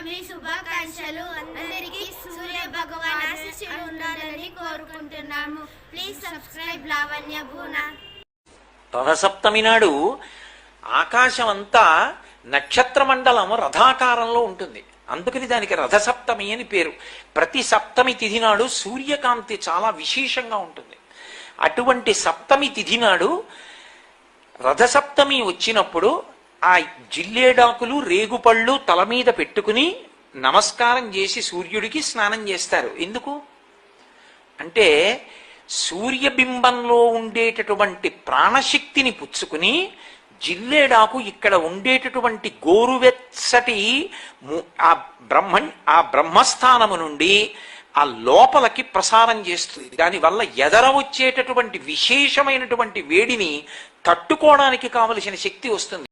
పౌర్ణమి శుభాకాంక్షలు. అందరికీ సూర్య భగవాన్ ఆశీస్సులు ఉండాలని కోరుకుంటున్నాము. Please subscribe Lavanya భూనా. రథసప్తమి నాడు ఆకాశం అంతా నక్షత్ర మండలం రథాకారంలో ఉంటుంది. అందుకని దానికి రథసప్తమి అని పేరు. ప్రతి సప్తమి తిథి నాడు సూర్యకాంతి చాలా విశేషంగా ఉంటుంది. అటువంటి సప్తమి తిథి నాడు రథసప్తమి వచ్చినప్పుడు ఆ జిల్లేడాకులు రేగుపళ్ళు తల మీద పెట్టుకుని నమస్కారం చేసి సూర్యుడికి స్నానం చేస్తారు. ఎందుకు అంటే సూర్యబింబంలో ఉండేటటువంటి ప్రాణశక్తిని పుచ్చుకుని జిల్లేడాకు ఇక్కడ ఉండేటటువంటి గోరువెచ్చటి ఆ బ్రహ్మస్థానము నుండి ఆ లోపలికి ప్రసారం చేస్తుంది. దానివల్ల ఎదర వచ్చేటటువంటి విశేషమైనటువంటి వేడిని తట్టుకోవడానికి కావలసిన శక్తి వస్తుంది.